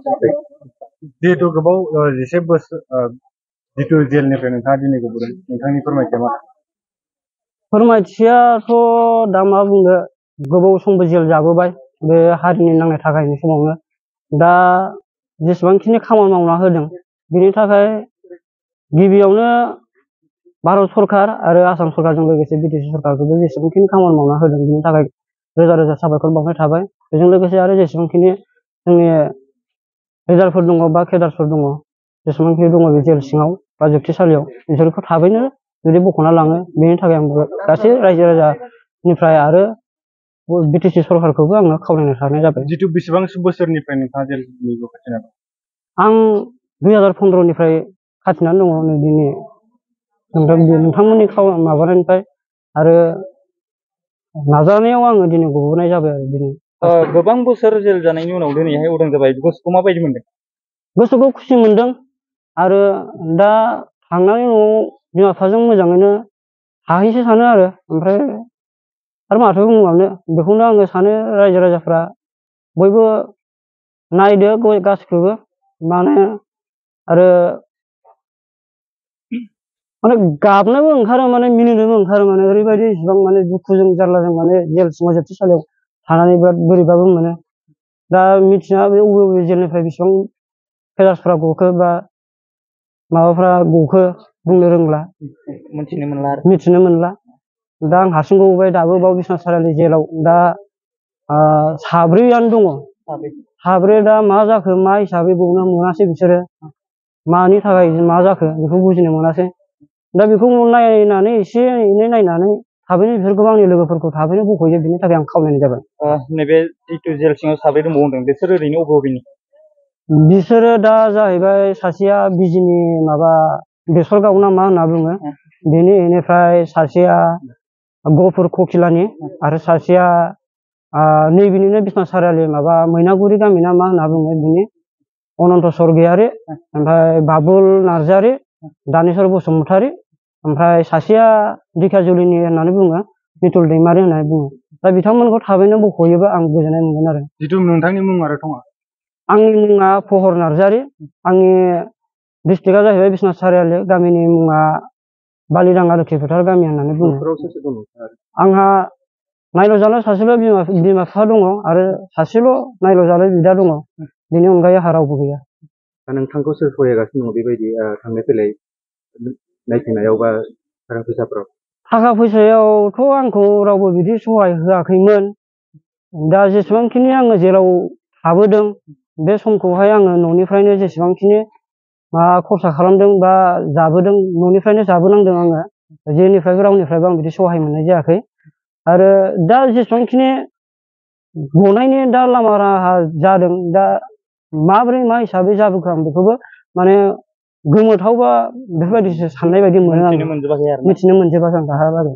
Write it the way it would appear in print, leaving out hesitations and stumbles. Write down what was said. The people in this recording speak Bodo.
जिहेतु गोबाव जिसे बोसोर जितु जेलनिफ्राय नोंथाङा दिनै गबोदों नोंथांनि फोरमायथिया मा? फोरमायथियाथ' दा मा बुंनो, गोबाव समबो जेल जाबोबाय बे हारिनि नांनाय थाखायनि समावनो। दा जेसेबांखिनि खामानि मावना होदों बिनि थाखाय गिबियावनो भारत सरकार आरो आसाम सरकारजों लोगोसे बिटिसि सरकारखौबो जेसेबांखिनि खामानि मावना होदों बिनि थाखाय रोजा रोजा साबायखर बावनाय थाबाय। बेजों लोगोसे आरो जेसेबांखिनि जोंनि रिजार्भफोर दङ बा केडारफोर दङ, जेसेबांखिनि दङ बे जेल सिङाव बा जोबथेसालियाव, बिसोरखौ थाबैनो जुदि बख'ना लाङो बेनि थाखाय आं गासै रायजो राजानिफ्राय आरो बिटिसि सरकारखौबो आङो खावलायनो थानाय जाबाय। जितु बेसेबां बोसोरनिफ्राय नोंथाङा जेलनि खाथिना दं? आं 2015निफ्राय खाथिनानै दङ नै दिनै नोंथांमोननि माबानायनिफ्राय आरो नाजानायाव आङो दिनै गबोनाय जाबाय आरो दिनै। गोबां बोसोर जेल जानायनि उनाव दिनैहाय उदां जाबाय, गोसोखौ माबायदि मोनदों? गोसोखौ खुसि मोनदों आरो दा थांनानै न'आव बिमा बिफाजों मोजाङैनो थाहैसो सानो ओमफ्राय आरो माथो बुंबावनो, बेखौनो आङो सानो रायजो राजाफ्रा बयबो नायदो गासिखौबो, माने आरो गाबनोबो ओंखारो, माने मिनिनोबो ओंखारो, माने ओरैबायदि इसिबां माने दुखुजों जारलाजों माने जेल सिङाव जोबथेसालियाव थानानै बिराद बोरैबाबो मोनो। दा मिथिया बे बबे जेलनिफ्राय बेसेबां केडारफ्रा गखो बा माबाफ्रा गखो बुंनो रोंला, मिथिनो मोनला। दा आं हारसिं गबोबाय, दाबो बाव बिश्वनाथ सारिआलि जेलाव दा साब्रैयानो दङ। साब्रै दा मा जाखो, मा हिसाबै गनो मोनासै बिसोरो, मानि थाखाय मा जाखो बेखौ बुजिनो मोनासै। दा बेखौ नायनानै एसे एनै नायनानै थाबैनो बिसोरखौ आंनि लोगोफोरखौ थाबैनो बख'यो, बिनि थाखाय आं खावलायनाय जाबाय। नैबे जितु जेल सिङाव साब्रै दंबावो होनदों, बिसोर ओरैनो बबेनि? बिसोरो दा जाहैबाय सासेया बिजिनि माबा बेसरगाव ना मा होनना बुङो बेनि, बेनिफ्राय सासेया गहपुर ककिलानि, आरो सासेया नैबेनिनो बिश्वनाथ सारिआलि माबा मैनागुरि गामि ना मा होनना बुङो बिनि अनन्त स्वर्गियारि, ओमफ्राय बाबुल नार्जारि, दानेश्वर बसुमतारी, ओमफ्राय सासेया दिखाजुलिनि होननानै बुङो, मिथुल दैमारि होननानै बुङो। दा बिथांमोनखौ थाबैनो बख'योबा आं गोजोननाय मोनगोन आरो। जितु नोंथांनि मुं आरो थङा? आंनि मुङा फहर नार्जारि, आंनि डिस्ट्रिक्टआ जाहैबाय बिश्वनाथ सारिआलि, गामिनि मुङा बालिदांगा लोखि फोथार गामि होननानै बुङो। आंहा नायल' जाल' सासेल' बिमा बिफा दङ आरो सासेल' नायल' जाल' बिदा दङ, बेनि अनगायै आंहा रावबो गैया। नोंथांखौ सोर सहायगासिनो दङ बेबायदि थांलाय फैलाय नायथिंनायाव बा थाखा फैसाफ्राव? थाखा फैसायावथ' आंखौ रावबो बिदि सहाय होआखैमोन। दा जेसेबांखिनि आङो जेलाव थाबोदों बे समखौहाय आङो न'निफ्रायनो जेसेबांखिनि खरसा खालामदों बा जाबोदों, न'निफ्रायनो जाबोनांदों आङो, जेनिफ्रायबो रावनिफ्रायबो आं बिदि सहाय मोननाय जायाखै। आरो दा जेसेबांखिनि गनायनि दा लामा राहा जादों, दा माबोरै मा हिसाबै जाबोखो आं बेखौबो माने गोमोथावबा बेफोरबायदिसो साननाय बायदि मोनो आं, मिथिनो मोनजोबाखै आं दाहालागै।